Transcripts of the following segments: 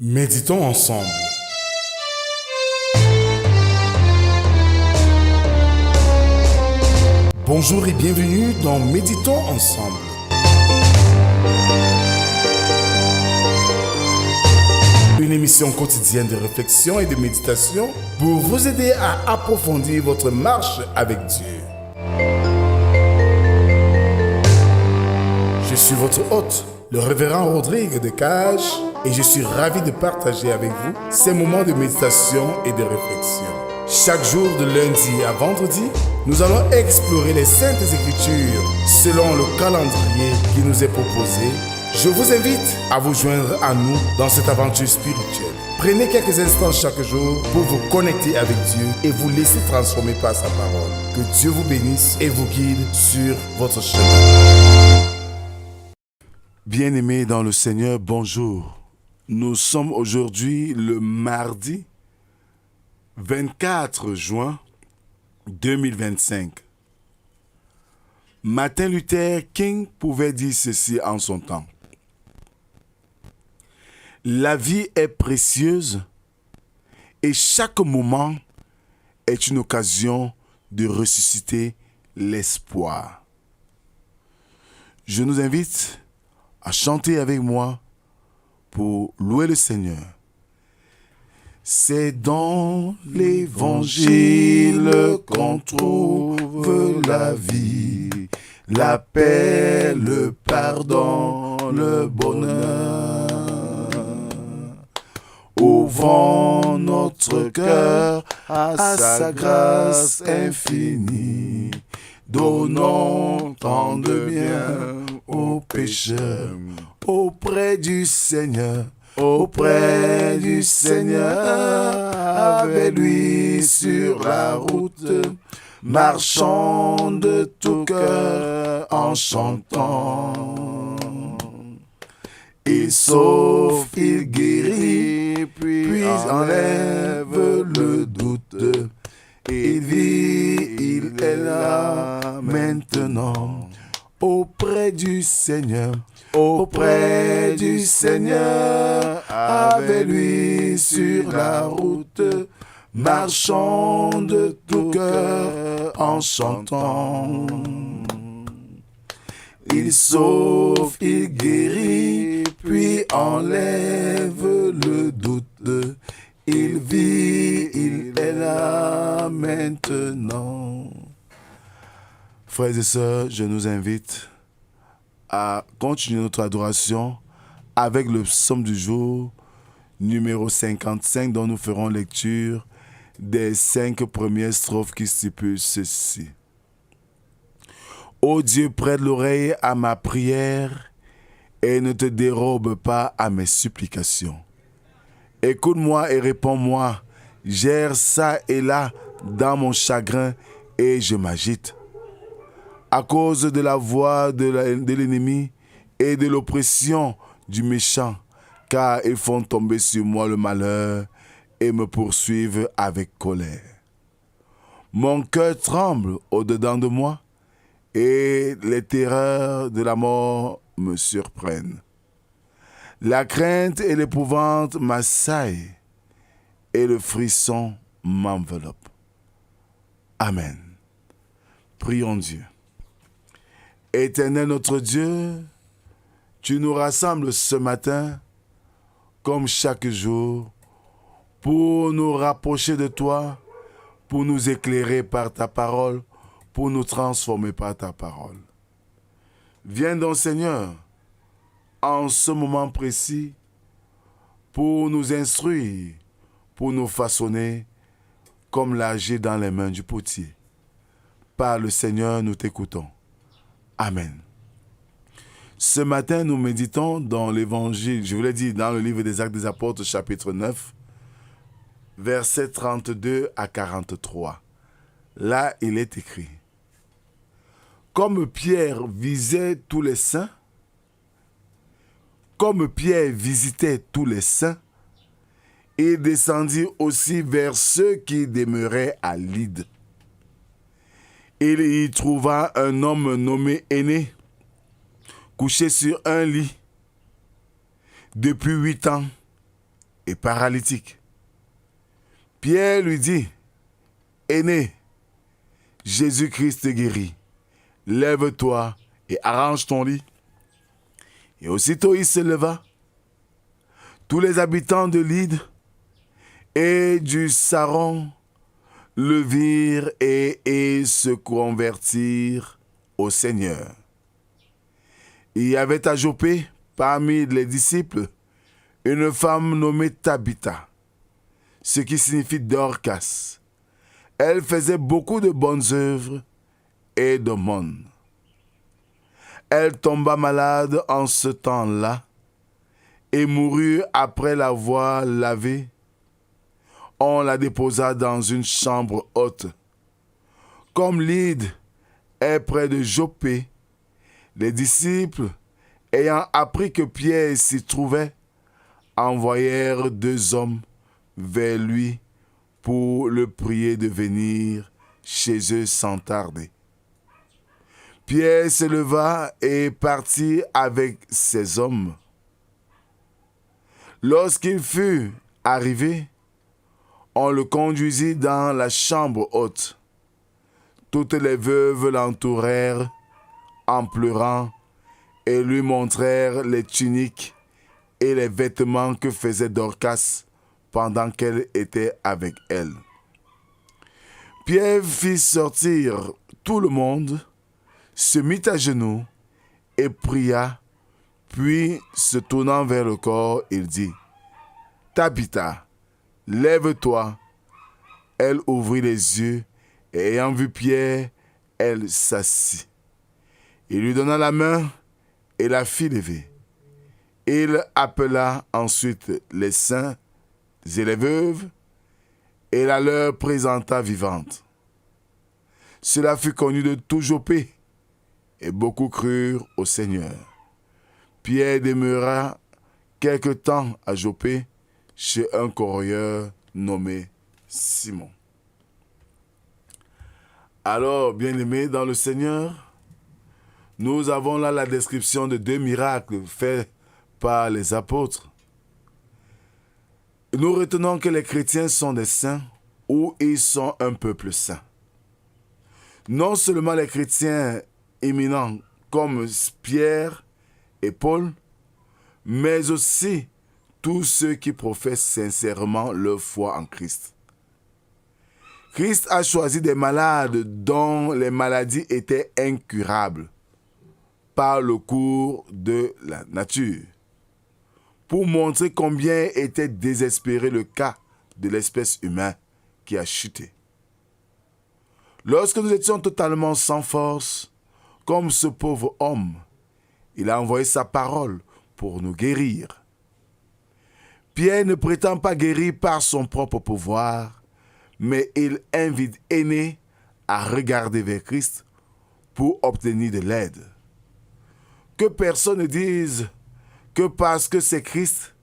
Méditons ensemble. Bonjour et bienvenue dans Méditons ensemble. Une émission quotidienne de réflexion et de méditation pour vous aider à approfondir votre marche avec Dieu. Je suis votre hôte, le révérend Rodrigue de Cage, et je suis ravi de partager avec vous ces moments de méditation et de réflexion. Chaque jour de lundi à vendredi, nous allons explorer les Saintes Écritures selon le calendrier qui nous est proposé. Je vous invite à vous joindre à nous dans cette aventure spirituelle. Prenez quelques instants chaque jour pour vous connecter avec Dieu et vous laisser transformer par sa parole. Que Dieu vous bénisse et vous guide sur votre chemin. Bien-aimés dans le Seigneur, bonjour. Nous sommes aujourd'hui le mardi 24 juin 2025. Martin Luther King pouvait dire ceci en son temps. La vie est précieuse et chaque moment est une occasion de ressusciter l'espoir. Je nous invite à chanter avec moi pour louer le Seigneur. C'est dans l'Évangile qu'on trouve la vie, la paix, le pardon, le bonheur. Ouvrons notre cœur à sa grâce infinie. Donnons tant de bien aux pécheurs auprès du Seigneur. Auprès du Seigneur, avec lui sur la route, marchons de tout cœur en chantant. Il sauve, il guérit, puis enlève le doute. Il vit, il est là maintenant, auprès du Seigneur. Auprès du Seigneur, avec lui sur la route, marchons de tout cœur en chantant. Il sauve, il guérit, puis enlève le doute. Il vit, il est là maintenant. Frères et sœurs, je nous invite à continuer notre adoration avec le psaume du jour, numéro 55, dont nous ferons lecture des 5 premières strophes qui stipulent ceci. Ô Dieu, prête l'oreille à ma prière et ne te dérobe pas à mes supplications. Écoute-moi et réponds-moi, j'erre ça et là dans mon chagrin et je m'agite. À cause de la voix de l'ennemi et de l'oppression du méchant, car ils font tomber sur moi le malheur et me poursuivent avec colère. Mon cœur tremble au-dedans de moi et les terreurs de la mort me surprennent. La crainte et l'épouvante m'assaillent et le frisson m'enveloppe. Amen. Prions Dieu. Éternel notre Dieu, tu nous rassembles ce matin, comme chaque jour, pour nous rapprocher de toi, pour nous éclairer par ta parole, pour nous transformer par ta parole. Viens donc, Seigneur, en ce moment précis, pour nous instruire, pour nous façonner, comme l'âge dans les mains du potier. Par le Seigneur, nous t'écoutons. Amen. Ce matin, nous méditons dans l'évangile, je vous l'ai dit, dans le livre des Actes des Apôtres, chapitre 9, versets 32 à 43. Là, il est écrit: Comme Pierre visait tous les saints, comme Pierre visitait tous les saints, il descendit aussi vers ceux qui demeuraient à Lyde. Il y trouva un homme nommé Aîné, couché sur un lit depuis 8 ans, et paralytique. Pierre lui dit, Aîné, Jésus-Christ te guérit. Lève-toi et arrange ton lit. Et aussitôt il se leva. Tous les habitants de Lyde et du Saron le virent et se convertirent au Seigneur. Il y avait à Joppé, parmi les disciples, une femme nommée Tabitha, ce qui signifie Dorcas. Elle faisait beaucoup de bonnes œuvres et d'aumônes. Elle tomba malade en ce temps-là et mourut après l'avoir lavée. On la déposa dans une chambre haute. Comme Lyde est près de Joppé, les disciples, ayant appris que Pierre s'y trouvait, envoyèrent 2 hommes vers lui pour le prier de venir chez eux sans tarder. Pierre se leva et partit avec ces hommes. Lorsqu'il fut arrivé, on le conduisit dans la chambre haute. Toutes les veuves l'entourèrent en pleurant et lui montrèrent les tuniques et les vêtements que faisait Dorcas pendant qu'elle était avec elle. Pierre fit sortir tout le monde, se mit à genoux et pria, puis se tournant vers le corps, il dit, « Tabitha, lève-toi. » Elle ouvrit les yeux et ayant vu Pierre, elle s'assit. Il lui donna la main et la fit lever. Il appela ensuite les saints et les veuves et la leur présenta vivante. Cela fut connu de tout Joppé et beaucoup crurent au Seigneur. Pierre demeura quelque temps à Joppé chez un corroyeur nommé Simon. Alors, bien-aimés dans le Seigneur, nous avons là la description de 2 miracles faits par les apôtres. Nous retenons que les chrétiens sont des saints ou ils sont un peuple saint. Non seulement les chrétiens éminents comme Pierre et Paul, mais aussi tous ceux qui professent sincèrement leur foi en Christ. Christ a choisi des malades dont les maladies étaient incurables par le cours de la nature, pour montrer combien était désespéré le cas de l'espèce humaine qui a chuté. Lorsque nous étions totalement sans force, comme ce pauvre homme, il a envoyé sa parole pour nous guérir. Pierre ne prétend pas guérir par son propre pouvoir, mais il invite Aîné à regarder vers Christ pour obtenir de l'aide. Que personne ne dise que parce que c'est Christ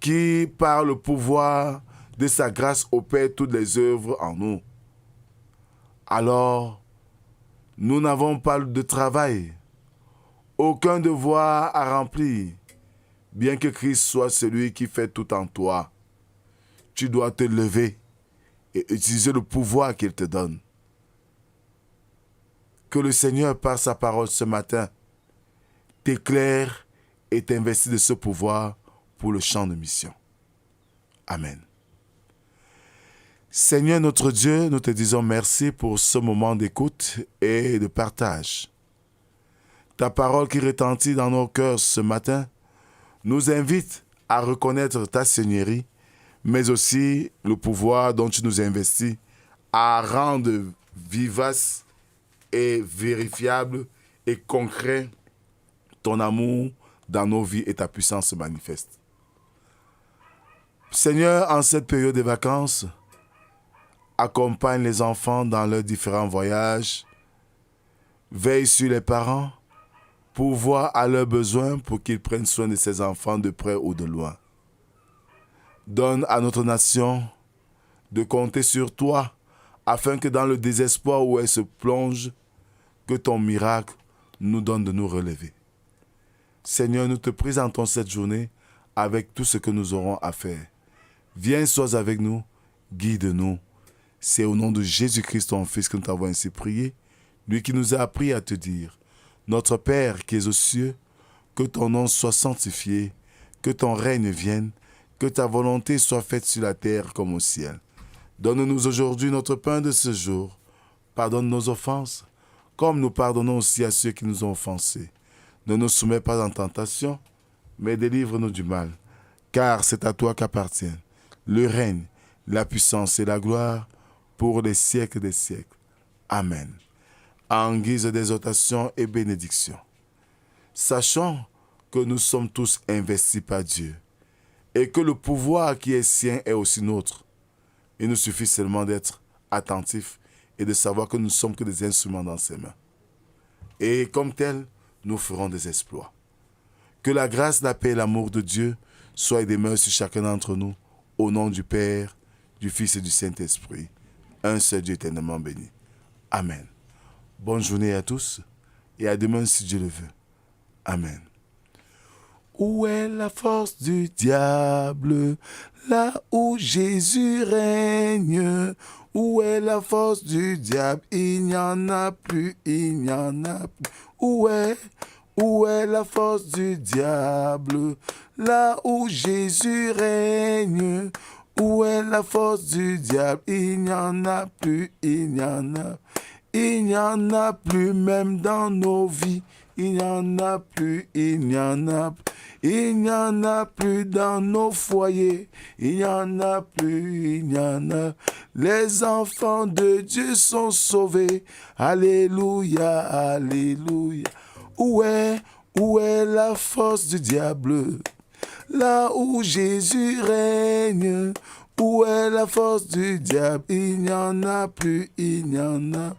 qui, par le pouvoir de sa grâce, opère toutes les œuvres en nous. Alors, nous n'avons pas de travail, aucun devoir à remplir, bien que Christ soit celui qui fait tout en toi. Tu dois te lever et utiliser le pouvoir qu'il te donne. Que le Seigneur, par sa parole ce matin, t'éclaire et t'investit de ce pouvoir pour le champ de mission. Amen. Seigneur notre Dieu, nous te disons merci pour ce moment d'écoute et de partage. Ta parole qui retentit dans nos cœurs ce matin nous invite à reconnaître ta Seigneurie, mais aussi le pouvoir dont tu nous investis à rendre vivace et vérifiable et concret ton amour dans nos vies et ta puissance se manifeste. Seigneur, en cette période de vacances, accompagne les enfants dans leurs différents voyages, veille sur les parents pour voir à leurs besoins pour qu'ils prennent soin de ces enfants de près ou de loin. Donne à notre nation de compter sur toi afin que dans le désespoir où elle se plonge, que ton miracle nous donne de nous relever. Seigneur, nous te présentons cette journée avec tout ce que nous aurons à faire. Viens, sois avec nous, guide-nous. C'est au nom de Jésus-Christ, ton Fils, que nous t'avons ainsi prié, lui qui nous a appris à te dire, Notre Père qui es aux cieux, que ton nom soit sanctifié, que ton règne vienne, que ta volonté soit faite sur la terre comme au ciel. Donne-nous aujourd'hui notre pain de ce jour. Pardonne nos offenses, comme nous pardonnons aussi à ceux qui nous ont offensés. Ne nous soumets pas en tentation, mais délivre-nous du mal. Car c'est à toi qu'appartiennent le règne, la puissance et la gloire pour les siècles des siècles. Amen. En guise d'exhortation et bénédiction, sachant que nous sommes tous investis par Dieu et que le pouvoir qui est sien est aussi nôtre, il nous suffit seulement d'être attentifs et de savoir que nous ne sommes que des instruments dans ses mains. Et comme tels, nous ferons des exploits. Que la grâce, la paix et l'amour de Dieu soient et demeurent sur chacun d'entre nous, au nom du Père, du Fils et du Saint-Esprit, un seul Dieu éternellement béni. Amen. Bonne journée à tous et à demain si Dieu le veut. Amen. Où est la force du diable? Là où Jésus règne. Où est la force du diable? Il n'y en a plus, il n'y en a plus. Où est la force du diable? Là où Jésus règne. Où est la force du diable? Il n'y en a plus, il n'y en a. Il n'y en a plus même dans nos vies. Il n'y en a plus, il n'y en a plus. Il n'y en a plus dans nos foyers. Il n'y en a plus, il n'y en a. Les enfants de Dieu sont sauvés. Alléluia, alléluia. Où est la force du diable? Là où Jésus règne. Où est la force du diable? Il n'y en a plus, il n'y en a.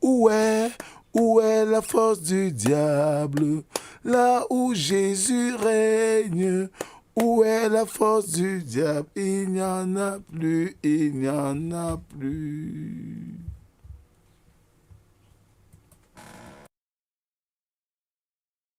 Où est la force du diable? Là où Jésus règne. Où est la force du diable? Il n'y en a plus, il n'y en a plus.